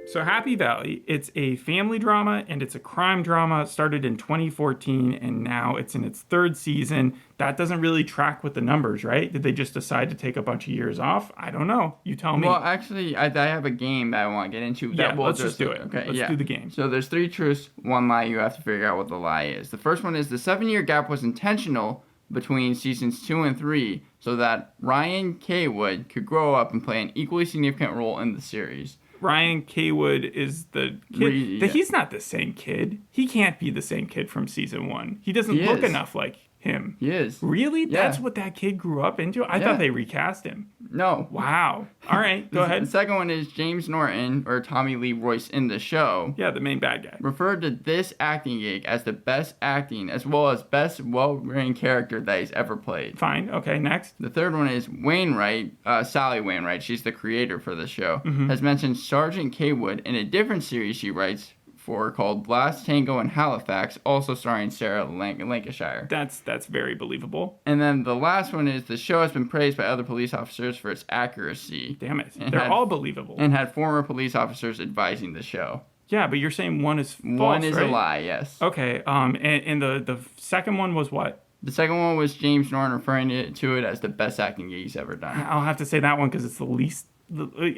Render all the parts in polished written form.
So Happy Valley, it's a family drama and it's a crime drama. It started in 2014 and now it's in its third season. That doesn't really track with the numbers, right? Did they just decide to take a bunch of years off? I don't know. You tell me. Well, actually, I have a game that I want to get into. Let's just do it. Okay, let's do the game. So there's 3 truths, 1 lie. You have to figure out what the lie is. The first one is the 7-year gap was intentional between seasons 2 and 3 so that Ryan Cawood could grow up and play an equally significant role in the series. Ryan Cawood is the kid. He's not the same kid. He can't be the same kid from season 1. He doesn't look enough like him. He is. Really? Yeah. That's what that kid grew up into? I thought they recast him. No. Wow. All right, go ahead. The second one is James Norton, or Tommy Lee Royce in the show. Yeah, the main bad guy. Referred to this acting gig as the best acting as well as best well-written character that he's ever played. Fine. Okay, next. The third one is Wainwright, Sally Wainwright, she's the creator for the show, has mentioned Sergeant Cawood in a different series she writes for called Blast Tango in Halifax, also starring Sarah Lancashire. That's very believable. And then the last one is the show has been praised by other police officers for its accuracy. Damn it. They're all believable. And had former police officers advising the show. Yeah, but you're saying one is false, One is right? a lie, yes. Okay, and the second one was what? The second one was James Norton referring to it as the best acting gig he's ever done. I'll have to say that one because it's the least...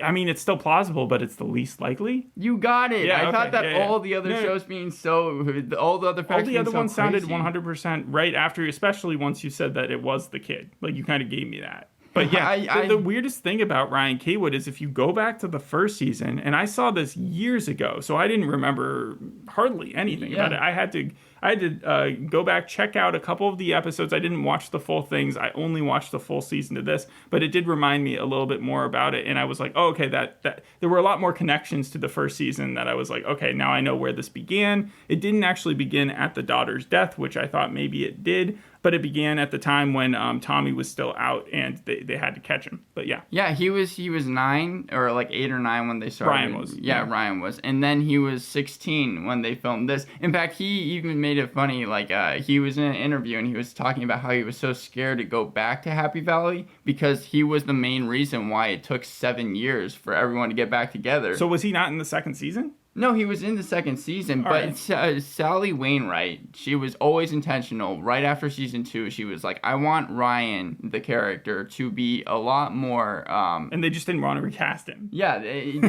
I mean, it's still plausible, but it's the least likely. You got it. Yeah, I thought that all the other shows being all the other facts all the other ones crazy. sounded 100% right after, especially once you said that it was the kid. Like, you kind of gave me that. But yeah, the weirdest thing about Ryan Cawood is if you go back to the first season, and I saw this years ago, so I didn't remember hardly anything about it. I had to go back, check out a couple of the episodes. I didn't watch the full things. I only watched the full season of this, but it did remind me a little bit more about it. And I was like, oh, okay, that there were a lot more connections to the first season that I was like, okay, now I know where this began. It didn't actually begin at the daughter's death, which I thought maybe it did. But it began at the time when Tommy was still out and they had to catch him. But yeah. Yeah, he was 9 or like 8 or 9 when they started. Ryan was. Yeah, Ryan was. And then he was 16 when they filmed this. In fact, he even made it funny. Like he was in an interview and he was talking about how he was so scared to go back to Happy Valley because he was the main reason why it took 7 years for everyone to get back together. So was he not in the second season? No, he was in the second season, but Sally Wainwright, she was always intentional. Right after season 2, she was like, I want Ryan, the character, to be a lot more... and they just didn't want to recast him. Yeah,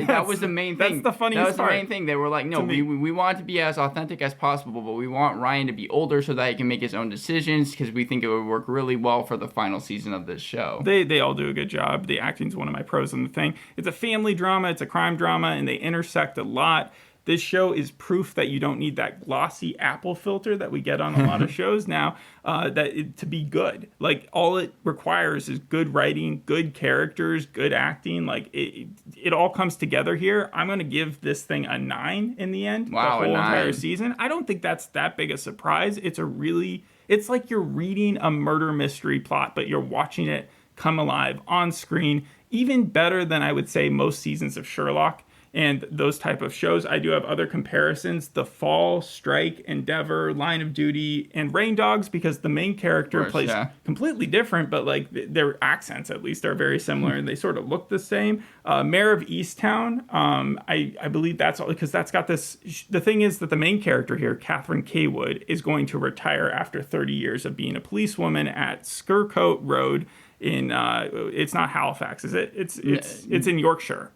that was the main thing. That's the funniest part. That was the main thing. They were like, no, we want it to be as authentic as possible, but we want Ryan to be older so that he can make his own decisions because we think it would work really well for the final season of this show. They all do a good job. The acting's one of my pros in the thing. It's a family drama, it's a crime drama, and they intersect a lot. This show is proof that you don't need that glossy Apple filter that we get on a lot of shows now to be good. Like, all it requires is good writing, good characters, good acting. Like, it all comes together here. I'm going to give this thing a 9 in the end. Wow, the whole a 9. Entire season. I don't think that's that big a surprise. It's like you're reading a murder mystery plot, but you're watching it come alive on screen. Even better than I would say most seasons of Sherlock. And those type of shows. I do have other comparisons. The Fall, Strike, Endeavor, Line of Duty, and Rain Dogs, because the main character plays completely different, but like their accents at least are very similar and they sort of look the same. Mayor of Easttown, I believe that's all, because that's got this... The thing is that the main character here, Catherine Cawood, is going to retire after 30 years of being a policewoman at Skircote Road in it's not Halifax, is it? It's in Yorkshire.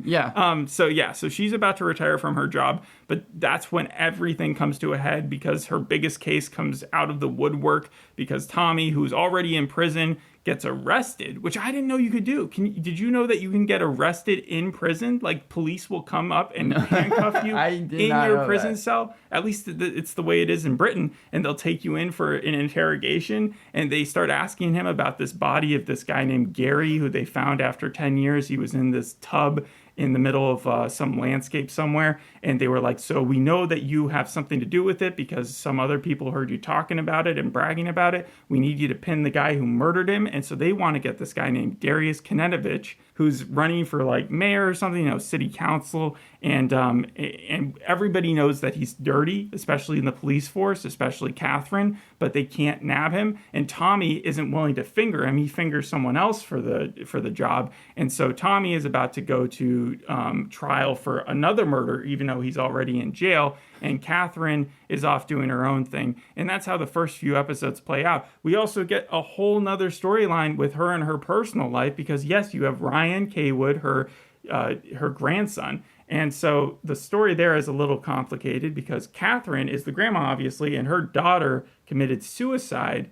Yeah. So she's about to retire from her job, but that's when everything comes to a head because her biggest case comes out of the woodwork because Tommy, who's already in prison, gets arrested, which I didn't know you could do. Did you know that you can get arrested in prison? Like, police will come up and handcuff you in your prison cell. At least it's the way it is in Britain. And they'll take you in for an interrogation. And they start asking him about this body of this guy named Gary, who they found after 10 years. He was in this tub in the middle of some landscape somewhere. And they were like, so we know that you have something to do with it because some other people heard you talking about it and bragging about it. We need you to pin the guy who murdered him. And so they want to get this guy named Darius Kanetovich, who's running for like mayor or something, city council, and everybody knows that he's dirty, especially in the police force, especially Catherine, but they can't nab him. And Tommy isn't willing to finger him; he fingers someone else for the job. And so Tommy is about to go to trial for another murder, even though he's already in jail. And Catherine is off doing her own thing. And that's how the first few episodes play out. We also get a whole nother storyline with her and her personal life, because yes, you have Ryan Cawood, her grandson. And so the story there is a little complicated because Catherine is the grandma, obviously, and her daughter committed suicide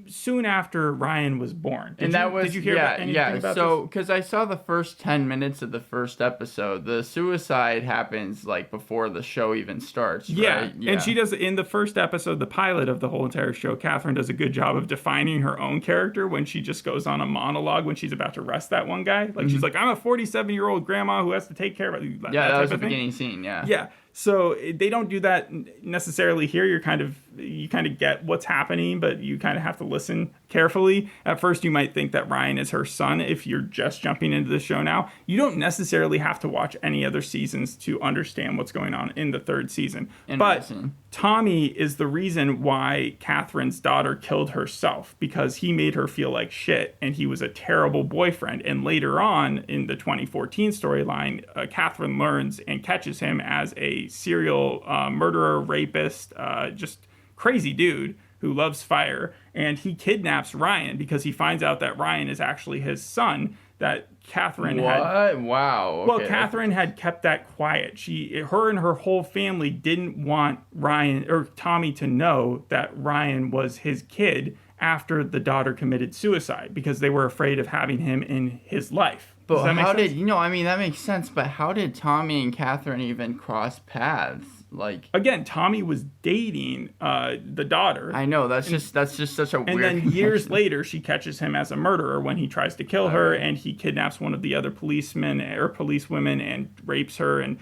soon after Ryan was born. Did you hear about anything about so because I saw the first 10 minutes of the first episode, the suicide happens like before the show even starts, right? Yeah, and she does, in the first episode, the pilot of the whole entire show, Catherine does a good job of defining her own character when she just goes on a monologue when she's about to arrest that one guy. Like, she's like, I'm a 47-year-old grandma who has to take care of it. That was the beginning scene, Yeah. So they don't do that necessarily here. You kind of get what's happening, but you kind of have to listen carefully. At first, you might think that Ryan is her son if you're just jumping into the show now. You don't necessarily have to watch any other seasons to understand what's going on in the third season. But Tommy is the reason why Catherine's daughter killed herself, because he made her feel like shit, and he was a terrible boyfriend. And later on in the 2014 storyline, Catherine learns and catches him as a serial murderer, rapist, just crazy dude who loves fire. And he kidnaps Ryan because he finds out that Ryan is actually his son, that Catherine had. Wow. Okay. Well, Catherine had kept that quiet. Her and her whole family didn't want Ryan or Tommy to know that Ryan was his kid after the daughter committed suicide, because they were afraid of having him in his life. But how did, that makes sense, but how did Tommy and Catherine even cross paths? Like, again, Tommy was dating the daughter. I know, that's just such a weird And then connection. years later, she catches him as a murderer when he tries to kill her, and he kidnaps one of the other policemen or policewomen and rapes her. And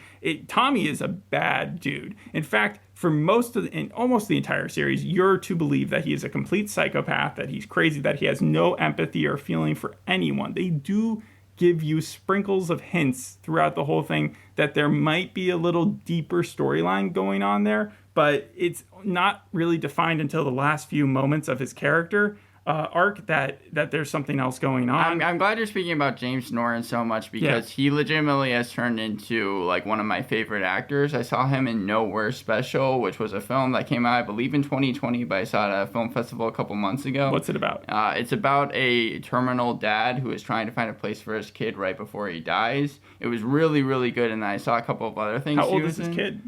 Tommy is a bad dude. In fact, for almost the entire series, you're to believe that he is a complete psychopath, that he's crazy, that he has no empathy or feeling for anyone. They do give you sprinkles of hints throughout the whole thing that there might be a little deeper storyline going on there, but it's not really defined until the last few moments of his character arc that there's something else going on. I'm glad you're speaking about James Norton so much, because he legitimately has turned into like one of my favorite actors. I saw him in Nowhere Special, which was a film that came out, I believe, in 2020, but I saw it at a film festival a couple months ago. What's it about? It's about a terminal dad who is trying to find a place for his kid right before he dies. It was really, really good, and I saw a couple of other things. How old is his kid?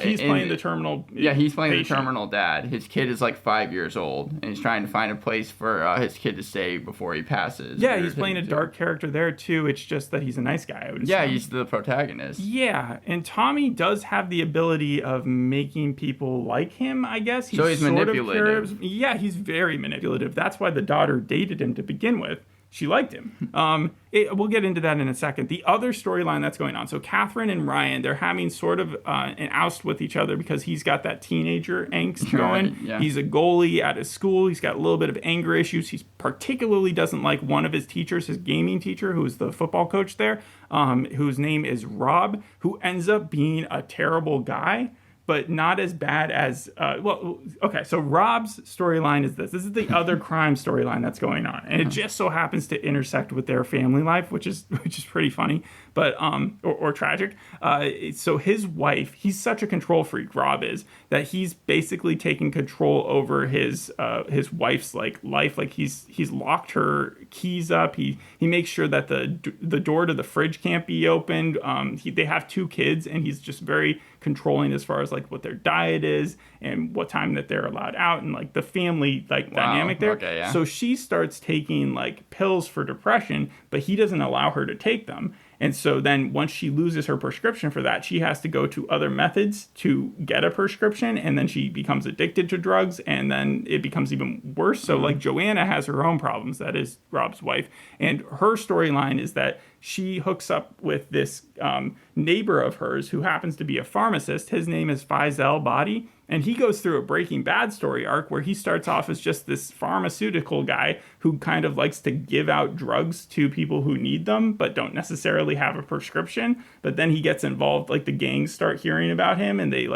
He's playing the terminal. Yeah, he's playing patient. the terminal dad. His kid is like 5 years old, and he's trying to find a place for his kid to stay before he passes. Yeah, he's playing a dark character there too. It's just that he's a nice guy, I would assume. He's the protagonist. Yeah, and Tommy does have the ability of making people like him, I guess. So he's manipulative. He's very manipulative. That's why the daughter dated him to begin with. She liked him. We'll get into that in a second. The other storyline that's going on. So Catherine and Ryan, they're having sort of an oust with each other because he's got that teenager angst going. Yeah. He's a goalie at his school. He's got a little bit of anger issues. He particularly doesn't like one of his teachers, his gaming teacher, who is the football coach there, whose name is Rob, who ends up being a terrible guy, but not as bad as, so Rob's storyline is this. This is the other crime storyline that's going on. And it just so happens to intersect with their family life, which is pretty funny, but, or tragic. So his wife, he's such a control freak, Rob is, that he's basically taking control over his wife's life. Like he's locked her keys up. He makes sure that the door to the fridge can't be opened. They have 2 kids, and he's just very controlling as far as like what their diet is and what time that they're allowed out, and like the family dynamic there. Okay, yeah. So she starts taking like pills for depression, but he doesn't allow her to take them. And so then once she loses her prescription for that, she has to go to other methods to get a prescription. And then she becomes addicted to drugs, and then it becomes even worse. So like Joanna has her own problems. That is Rob's wife. And her storyline is that she hooks up with this neighbor of hers who happens to be a pharmacist. His name is Faisal Badi. And he goes through a Breaking Bad story arc where he starts off as just this pharmaceutical guy who kind of likes to give out drugs to people who need them, but don't necessarily have a prescription. But then he gets involved, like the gangs start hearing about him and they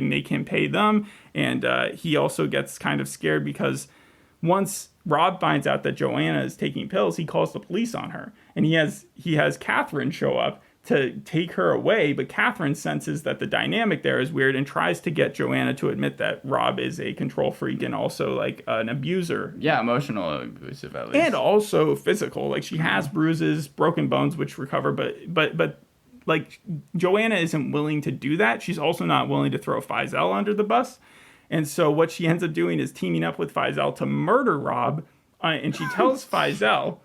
make him pay them. And he also gets kind of scared because once Rob finds out that Joanna is taking pills, he calls the police on her. And he has Catherine show up to take her away, but Catherine senses that the dynamic there is weird and tries to get Joanna to admit that Rob is a control freak and also like an abuser. Yeah, emotional abusive at least. And also physical. Like she has bruises, broken bones which recover, but like Joanna isn't willing to do that. She's also not willing to throw Faisal under the bus. And so what she ends up doing is teaming up with Faisal to murder Rob, and she tells Faisal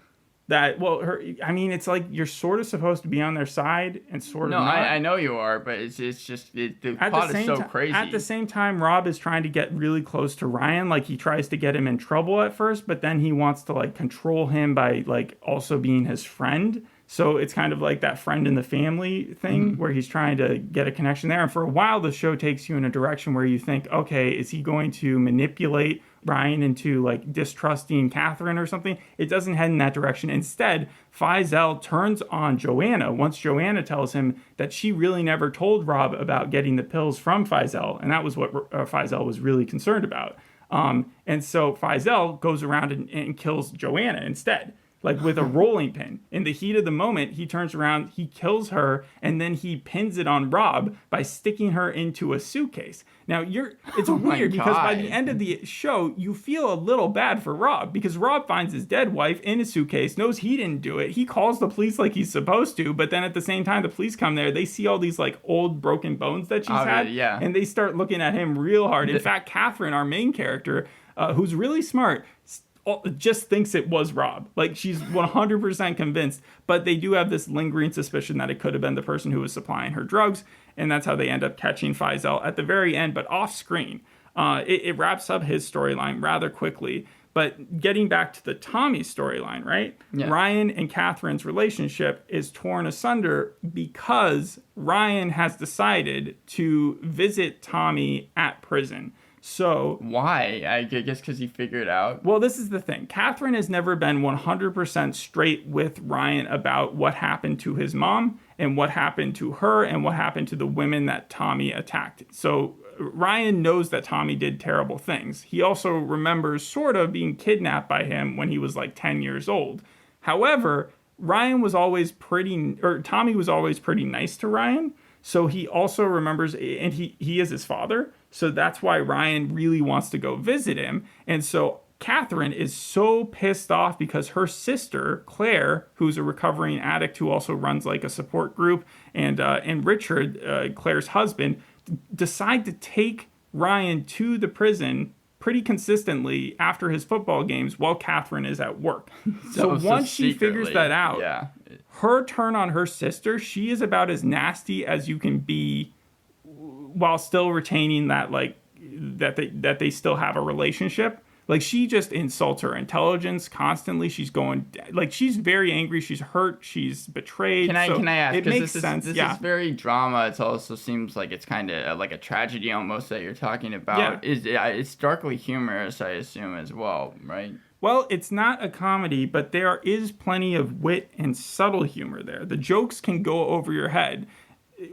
that, it's like you're sort of supposed to be on their side and sort of not. I know you are, but it's just the plot is so crazy. At the same time, Rob is trying to get really close to Ryan. Like he tries to get him in trouble at first, but then he wants to like control him by like also being his friend. So it's kind of like that friend in the family thing where he's trying to get a connection there. And for a while, the show takes you in a direction where you think, okay, is he going to manipulate Ryan into like distrusting Catherine or something? It doesn't head in that direction. Instead, Faisal turns on Joanna once Joanna tells him that she really never told Rob about getting the pills from Faisal. And that was what Faisal was really concerned about. And so Faisal goes around and kills Joanna instead, like with a rolling pin. In the heat of the moment, he turns around, he kills her, and then he pins it on Rob by sticking her into a suitcase. Now, it's weird because by the end of the show, you feel a little bad for Rob because Rob finds his dead wife in a suitcase, knows he didn't do it. He calls the police like he's supposed to, but then at the same time, the police come there. They see all these like old broken bones that she's had, and they start looking at him real hard. In fact, Catherine, our main character, who's really smart, just thinks it was Rob. Like she's 100% convinced, but they do have this lingering suspicion that it could have been the person who was supplying her drugs, and that's how they end up catching Faisal at the very end, but off screen. It wraps up his storyline rather quickly. But getting back to the Tommy storyline, right? Yeah. Ryan and Catherine's relationship is torn asunder because Ryan has decided to visit Tommy at prison. So why? I guess because he figured out. Well, this is the thing. Catherine has never been 100% straight with Ryan about what happened to his mom and what happened to her and what happened to the women that Tommy attacked. So Ryan knows that Tommy did terrible things. He also remembers sort of being kidnapped by him when he was like 10 years old. However, Tommy was always pretty nice to Ryan. So he also remembers, and he is his father. So that's why Ryan really wants to go visit him. And so Catherine is so pissed off because her sister, Claire, who's a recovering addict who also runs like a support group, and Richard, Claire's husband, decide to take Ryan to the prison pretty consistently after his football games while Catherine is at work. So once she figures that out, her turn on her sister, she is about as nasty as you can be while still retaining that like that they still have a relationship. Like she just insults her intelligence constantly. She's going like she's very angry. She's hurt. She's betrayed. Can I ask? It makes sense. This is very drama. It also seems like it's kind of like a tragedy almost that you're talking about. Yeah. It's darkly humorous, I assume, as well, right? Well, it's not a comedy, but there is plenty of wit and subtle humor there. The jokes can go over your head.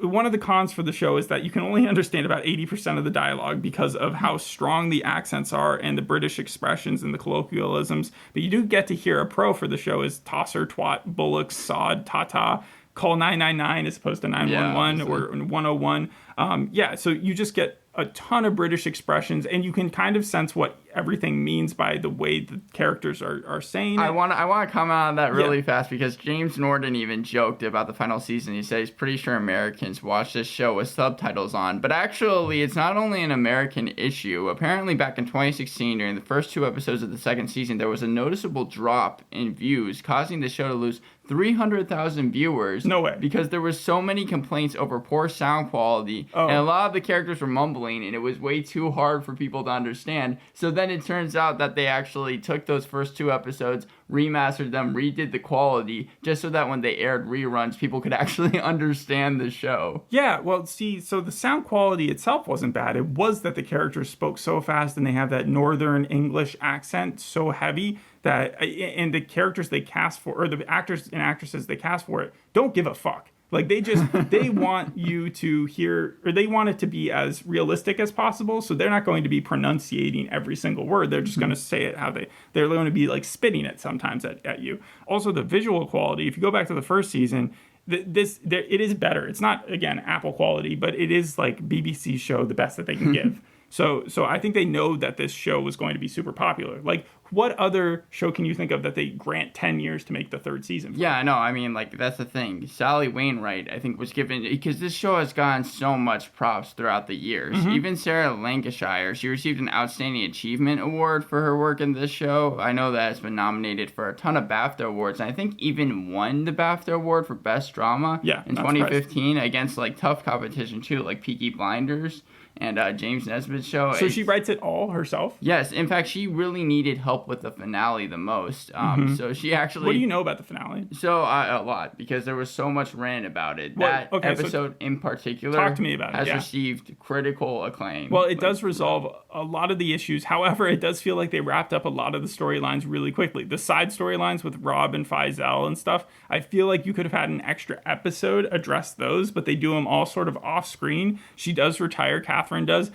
One of the cons for the show is that you can only understand about 80% of the dialogue because of how strong the accents are and the British expressions and the colloquialisms. But you do get to hear a pro for the show is tosser, twat, bullock, sod, ta-ta, call 999 as opposed to 911 or 101. So you just get a ton of British expressions, and you can kind of sense what everything means by the way the characters are saying it. I want to comment on that really fast because James Norton even joked about the final season. He said he's pretty sure Americans watch this show with subtitles on, but actually it's not only an American issue. Apparently back in 2016, during the first 2 episodes of the second season, there was a noticeable drop in views, causing the show to lose 300,000 viewers. No way. Because there were so many complaints over poor sound quality, and a lot of the characters were mumbling, and it was way too hard for people to understand. So then it turns out that they actually took those first 2 episodes, remastered them, redid the quality, just so that when they aired reruns, people could actually understand the show. Yeah, well, see, so the sound quality itself wasn't bad. It was that the characters spoke so fast and they have that northern English accent so heavy that, and the characters they cast for, or the actors and actresses they cast for it, don't give a fuck. Like, they want you to hear, or they want it to be as realistic as possible. So they're not going to be pronunciating every single word. They're just going to say it how they're going to be like spitting it sometimes at you. Also, the visual quality, if you go back to the first season, it is better. It's not, again, Apple quality, but it is like BBC show, the best that they can give. So I think they know that this show was going to be super popular. Like, what other show can you think of that they grant 10 years to make the third season for? Yeah, no, I mean, like, that's the thing. Sally Wainwright, I think, was given, because this show has gotten so much props throughout the years. Mm-hmm. Even Sarah Lancashire, she received an Outstanding Achievement Award for her work in this show. I know that it's been nominated for a ton of BAFTA awards, and I think even won the BAFTA award for Best Drama in 2015 against, like, tough competition, too, like Peaky Blinders and James Nesbitt's show. So she writes it all herself? Yes. In fact, she really needed help with the finale the most. So she actually... What do you know about the finale? So, a lot, because there was so much rant about it. That episode in particular talk to me about has received critical acclaim. Well, it does resolve a lot of the issues. However, it does feel like they wrapped up a lot of the storylines really quickly. The side storylines with Rob and Faisal and stuff, I feel like you could have had an extra episode address those, but they do them all sort of off screen. She does retire, Catherine does.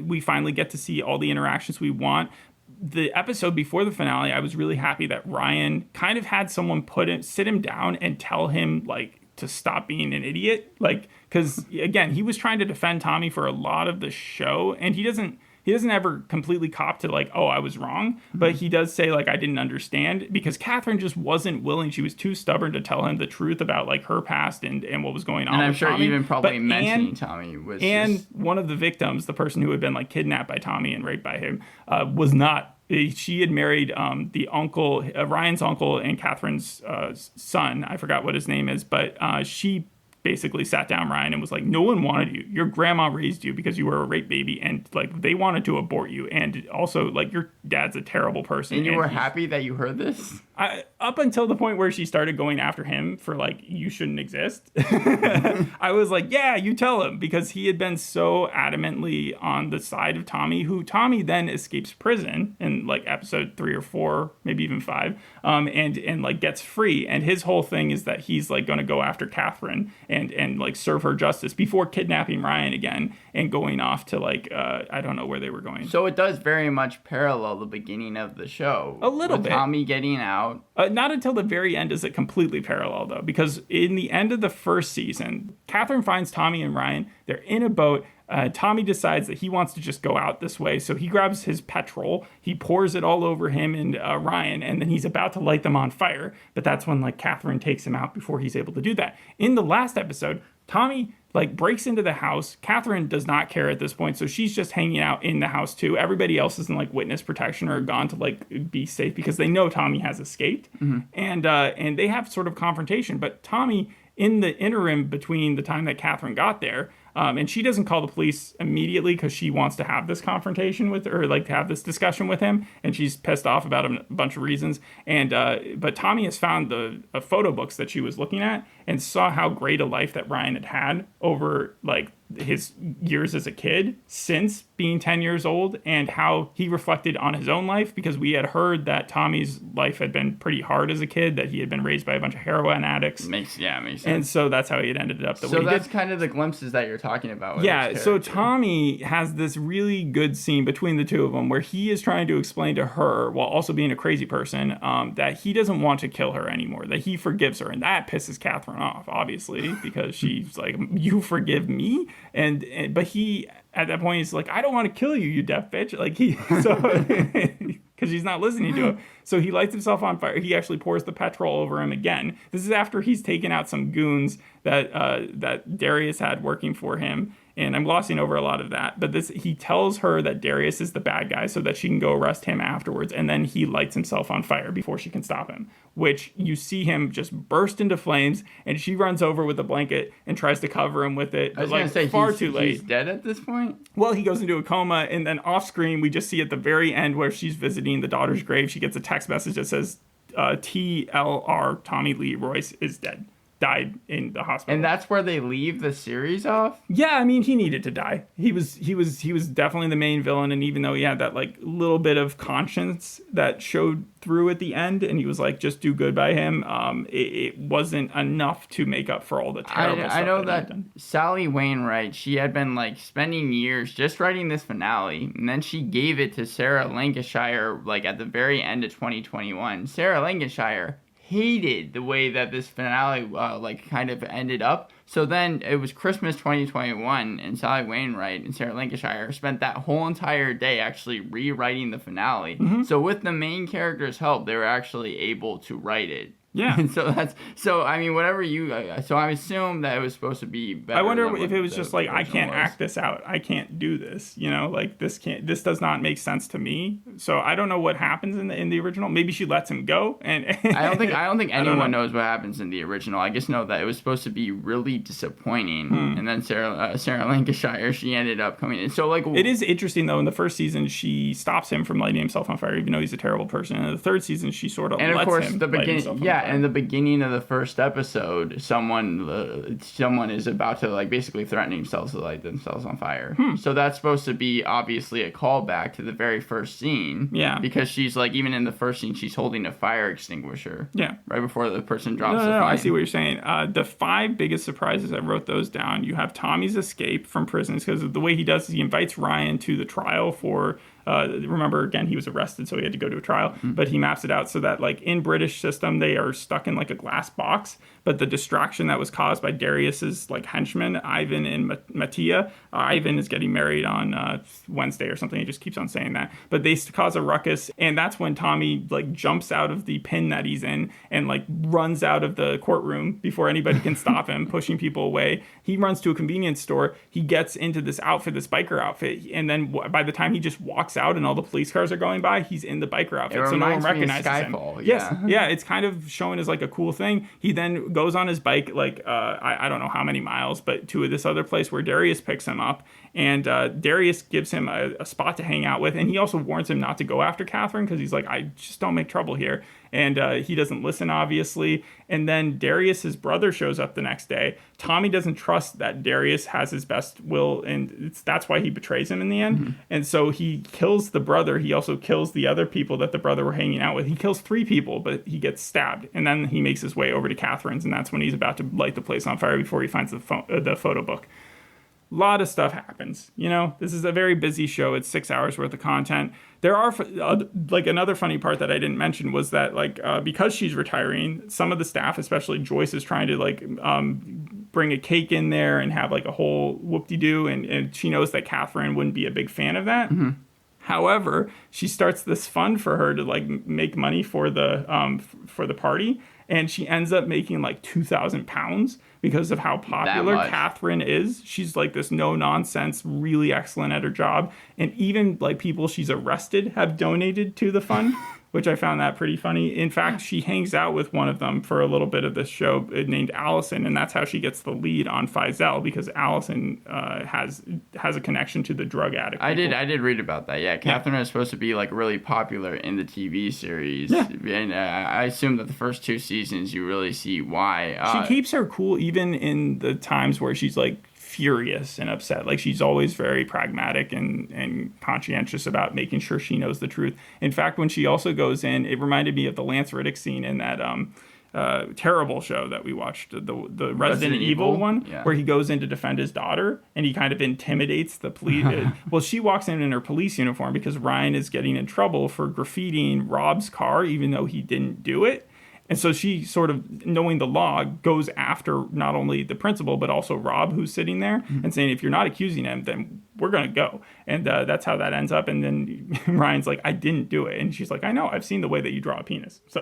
We finally get to see all the interactions we want. The episode before the finale, I was really happy that Ryan kind of had someone sit him down and tell him, like, to stop being an idiot. Like, because, again, he was trying to defend Tommy for a lot of the show, and he doesn't ever completely cop to, like, oh, I was wrong. But he does say, like, I didn't understand, because Catherine just wasn't willing. She was too stubborn to tell him the truth about, like, her past and what was going on. And I'm with sure Tommy. even probably mentioning Tommy was one of the victims, the person who had been, like, kidnapped by Tommy and raped by him, was not. She had married the uncle, Ryan's uncle, and Catherine's son. I forgot what his name is, but she basically sat down Ryan and was like, no one wanted you. Your grandma raised you because you were a rape baby, and, like, they wanted to abort you, and also, like, your dad's a terrible person. And you were happy that you heard this? Up until the point where she started going after him for, like, you shouldn't exist. I was like, yeah, you tell him, because he had been so adamantly on the side of Tommy, who Tommy then escapes prison in, like, episode 3 or 4, maybe even 5, and like gets free. And his whole thing is that he's, like, going to go after Catherine and like serve her justice before kidnapping Ryan again and going off to, like, I don't know where they were going. So it does very much parallel the beginning of the show. A little bit. Tommy getting out. Not until the very end is it completely parallel, though, because in the end of the first season, Catherine finds Tommy and Ryan. They're in a boat. Tommy decides that he wants to just go out this way, so he grabs his petrol, he pours it all over him and Ryan, and then he's about to light them on fire. But that's when, like, Catherine takes him out before he's able to do that. In the last episode, Tommy, like, breaks into the house. Catherine does not care at this point, so she's just hanging out in the house too. Everybody else is in, like, witness protection or gone to, like, be safe because they know Tommy has escaped. Mm-hmm. And they have sort of confrontation. But Tommy, in the interim between the time that Catherine got there, and she doesn't call the police immediately because she wants to have this confrontation with, or like to have this discussion with him, and she's pissed off about a bunch of reasons. And but Tommy has found the photo books that she was looking at and saw how great a life that Ryan had over, like, his years as a kid since being 10 years old, and how he reflected on his own life, because we had heard that Tommy's life had been pretty hard as a kid, that he had been raised by a bunch of heroin addicts. Makes sense. And so that's how he had ended up the way he did. So that's kind of the glimpses that you're talking about. Yeah, so Tommy has this really good scene between the two of them where he is trying to explain to her, while also being a crazy person, that he doesn't want to kill her anymore, that he forgives her. And that pisses Catherine off, obviously, because she's like, you forgive me? But he, at that point, he's like, I don't want to kill you, you deaf bitch. Like, because he's not listening to him. So he lights himself on fire. He actually pours the petrol over him again. This is after he's taken out some goons that Darius had working for him. And I'm glossing over a lot of that. But he tells her that Darius is the bad guy so that she can go arrest him afterwards. And then he lights himself on fire before she can stop him, which you see him just burst into flames. And she runs over with a blanket and tries to cover him with it. I was going to say, far too late. He's dead at this point? Well, he goes into a coma. And then off screen, we just see at the very end where she's visiting the daughter's grave, she gets a text message that says, TLR Tommy Lee Royce is dead. Died in the hospital. And that's where they leave the series off? Yeah, I mean, he needed to die. He was definitely the main villain, and even though he had that like little bit of conscience that showed through at the end, and he was like, just do good by him, it wasn't enough to make up for all the terrible stuff. I know that that Sally Wainwright, she had been like spending years just writing this finale, and then she gave it to Sarah Lancashire like at the very end of 2021. Sarah Lancashire hated the way that this finale like kind of ended up. So then it was Christmas 2021, and Sally Wainwright and Sarah Lancashire spent that whole entire day actually rewriting the finale. Mm-hmm. So with the main character's help, they were actually able to write it. Yeah. And so I mean, whatever you, so I assume that it was supposed to be better. I wonder if it was just like, I can't act this out. I can't do this, like this does not make sense to me. So I don't know what happens in the original. Maybe she lets him go. And I don't think anyone knows what happens in the original. I just know that it was supposed to be really disappointing. And then Sarah Lancashire, she ended up coming in. So like, it is interesting though. In the first season, she stops him from lighting himself on fire, even though he's a terrible person. And in the third season, she sort of lets him light himself on fire. In the beginning of the first episode, someone is about to like basically threaten themselves to light themselves on fire. So that's supposed to be obviously a callback to the very first scene. Yeah. Because she's like, even in the first scene, she's holding a fire extinguisher. Yeah. Right before the person drops the flame. I see what you're saying. The 5 biggest surprises, I wrote those down. You have Tommy's escape from prisons, because the way he does is he invites Ryan to the trial for... remember, again, he was arrested, so he had to go to a trial. But he maps it out so that, like, in British system, they are stuck in, like, a glass box. But the distraction that was caused by Darius's, like, henchmen, Ivan and Mattia, Ivan is getting married on Wednesday or something. He just keeps on saying that. But they cause a ruckus, and that's when Tommy, like, jumps out of the pen that he's in and, like, runs out of the courtroom before anybody can stop him, pushing people away. He runs to a convenience store. He gets into this outfit, this biker outfit, and then by the time he just walks out and all the police cars are going by, he's in the biker outfit, so no one recognizes him. Yes, yeah, it's kind of shown as like a cool thing. He then goes on his bike, like I don't know how many miles, but to this other place where Darius picks him up, and Darius gives him a spot to hang out with, and he also warns him not to go after Catherine, because he's like, I just don't make trouble here. And he doesn't listen, obviously. And then Darius's brother shows up the next day. Tommy doesn't trust that Darius has his best will, and that's why he betrays him in the end. And so he kills the brother. He also kills the other people that the brother were hanging out with. He kills 3 people, but he gets stabbed. And then he makes his way over to Catherine's, and that's when he's about to light the place on fire before he finds the photo book. A lot of stuff happens. This is a very busy show. It's 6 hours worth of content. There are, like, another funny part that I didn't mention was that, like, because she's retiring, some of the staff, especially Joyce, is trying to, like, bring a cake in there and have, like, a whole whoop-de-doo, and she knows that Catherine wouldn't be a big fan of that. However, she starts this fund for her to, like, make money for the party, and she ends up making, like, £2,000 because of how popular Catherine is. She's like this no-nonsense, really excellent at her job. And even like people she's arrested have donated to the fund, which I found that pretty funny. In fact, she hangs out with one of them for a little bit of this show named Allison, and that's how she gets the lead on Faisal, because Allison has a connection to the drug addict. I did read about that. Yeah, Catherine is supposed to be like really popular in the TV series. Yeah. And I assume that the first 2 seasons you really see why. She keeps her cool even in the times where she's like furious and upset. Like, she's always very pragmatic and conscientious about making sure she knows the truth. In fact, when she also goes in, it reminded me of the Lance Riddick scene in that terrible show that we watched, the Resident Evil one, where he goes in to defend his daughter and he kind of intimidates the police. Well, she walks in her police uniform because Ryan is getting in trouble for graffitiing Rob's car, even though he didn't do it. And so she sort of, knowing the law, goes after not only the principal, but also Rob, who's sitting there, and saying, if you're not accusing him, then we're going to go. And that's how that ends up. And then Ryan's like, I didn't do it. And she's like, I know. I've seen the way that you draw a penis. So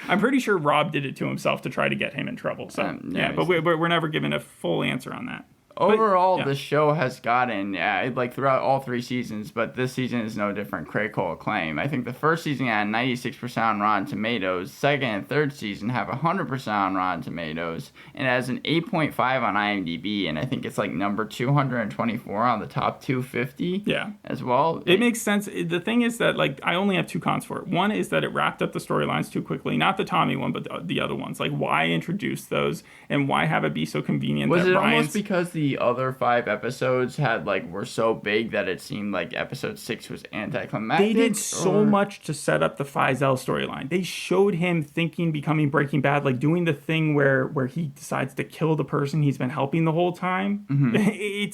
I'm pretty sure Rob did it to himself to try to get him in trouble. So, but we're never given a full answer on that. overall, yeah. the show has gotten, like throughout all 3 seasons, but this season is no different, critical acclaim. I think the first season had 96% on Rotten Tomatoes. Second and third season have 100% on Rotten Tomatoes. And it has an 8.5 on IMDb, and I think it's like number 224 on the top 250 as well. It makes sense. The thing is that, like, I only have 2 cons for it. One is that it wrapped up the storylines too quickly. Not the Tommy one, but the other ones. Like, why introduce those, and why have it be so convenient? Was that it Ryan's... almost because the other 5 episodes were so big that it seemed like episode 6 was anticlimactic? They did so much to set up the Faisal storyline. They showed him becoming Breaking Bad, like doing the thing where he decides to kill the person he's been helping the whole time.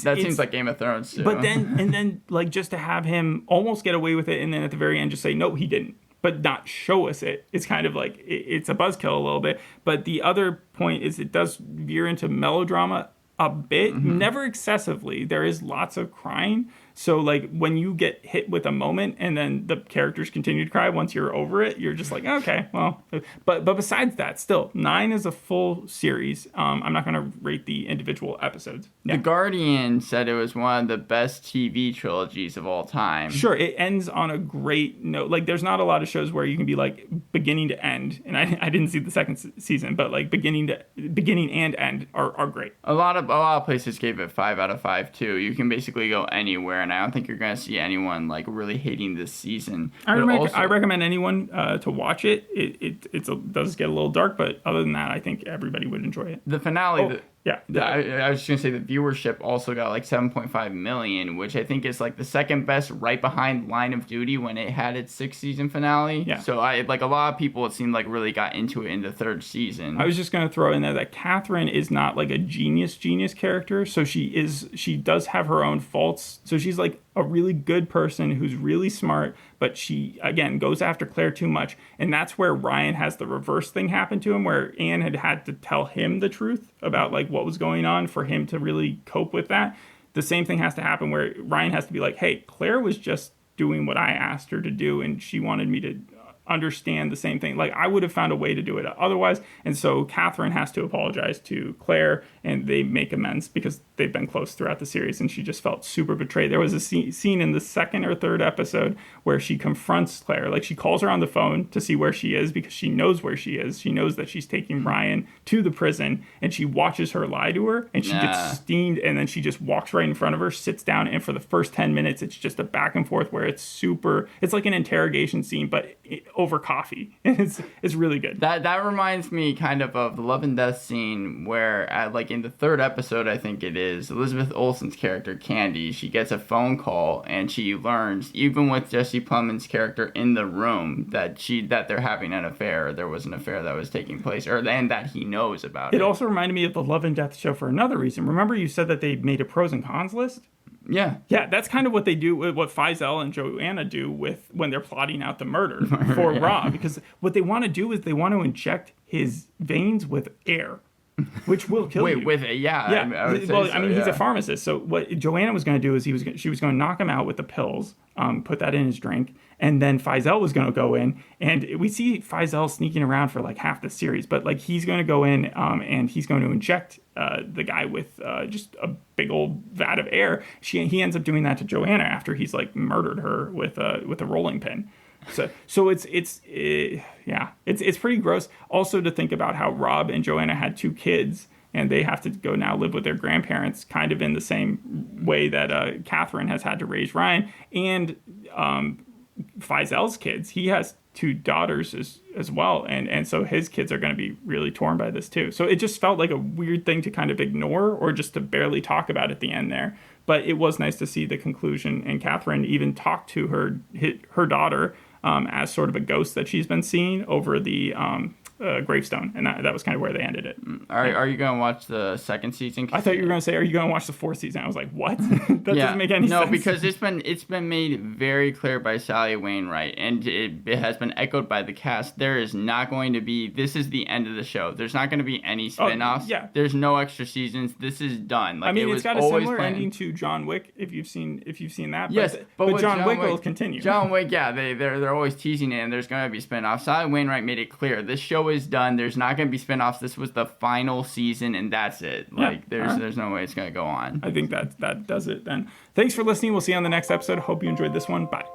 That seems like Game of Thrones too. But then like, just to have him almost get away with it, and then at the very end just say no, he didn't, but not show us it. It's kind of like it's a buzzkill a little bit. But the other point is it does veer into melodrama a bit, never excessively. There is lots of crying. So, like, when you get hit with a moment and then the characters continue to cry once you're over it, you're just like, okay, well. But besides that, still, 9 is a full series. I'm not going to rate the individual episodes. The Guardian said it was one of the best TV trilogies of all time. Sure, it ends on a great note. Like, there's not a lot of shows where you can be, like, beginning to end. And I didn't see the second season, but, like, beginning and end are great. A lot of places gave it 5 out of 5, too. You can basically go anywhere, and I don't think you're going to see anyone like really hating this season. I recommend anyone to watch it. It does get a little dark, but other than that, I think everybody would enjoy it. The finale... I was just going to say the viewership also got like 7.5 million, which I think is like the second best, right behind Line of Duty when it had its 6th season finale. Yeah. So a lot of people, it seemed like, really got into it in the 3rd season. I was just going to throw in there that Catherine is not like a genius character. So she does have her own faults. So she's like a really good person who's really smart, but she, again, goes after Claire too much. And that's where Ryan has the reverse thing happen to him, where Anne had to tell him the truth about like what was going on for him to really cope with that. The same thing has to happen where Ryan has to be like, hey, Claire was just doing what I asked her to do, and she wanted me to understand the same thing. Like, I would have found a way to do it otherwise. And so Catherine has to apologize to Claire, and they make amends because they've been close throughout the series, and she just felt super betrayed. There was a scene in the 2nd or 3rd episode where she confronts Claire. Like, she calls her on the phone to see where she is because she knows where she is. She knows that she's taking Ryan to the prison, and she watches her lie to her, and she gets steamed, and then she just walks right in front of her, sits down, and for the first 10 minutes, it's just a back and forth where it's like an interrogation scene, but over coffee. It's really good. That reminds me kind of the Love and Death scene where, like in the 3rd episode, I think it is, Elizabeth Olsen's character, Candy, she gets a phone call and she learns, even with Jesse Plemons' character in the room, that they're having an affair, or there was an affair that was taking place, and that he knows about it. It also reminded me of the Love and Death show for another reason. Remember you said that they made a pros and cons list? Yeah, that's kind of what they do, what Faisal and Joanna do when they're plotting out the murder for Rob, because what they want to do is they want to inject his veins with air, which will kill you. He's a pharmacist, so what Joanna was going to do is she was going to knock him out with the pills, put that in his drink, and then Faisal was going to go in, and we see Faisal sneaking around for like half the series, but like he's going to go in and he's going to inject the guy with just a big old vat of air. He ends up doing that to Joanna after he's like murdered her with a rolling pin. So it's pretty gross. Also, to think about how Rob and Joanna had 2 kids, and they have to go now live with their grandparents, kind of in the same way that Catherine has had to raise Ryan, and Faisal's kids. He has 2 daughters as well, and so his kids are going to be really torn by this too. So it just felt like a weird thing to kind of ignore or just to barely talk about at the end there. But it was nice to see the conclusion, and Catherine even talked to her daughter as sort of a ghost that she's been seeing over the gravestone, and that was kind of where they ended it. Are you going to watch the 2nd season? I thought you were going to say, are you going to watch the 4th season? I was like, what? That doesn't make any sense. No, because it's been made very clear by Sally Wainwright, and it has been echoed by the cast. There is not going to be, this is the end of the show. There's not going to be any spin-offs. There's no extra seasons. This is done. Like, it's got a similar ending to John Wick, if you've seen that. Yes, but John Wick will continue. John Wick, they're always teasing it, and there's going to be spin-offs. Sally Wainwright made it clear. This show show is done. There's not going to be spinoffs. This was the final season, and that's it. Like, there's no way it's going to go on. I think that does it then. Thanks for listening. We'll see you on the next episode. Hope you enjoyed this one. Bye.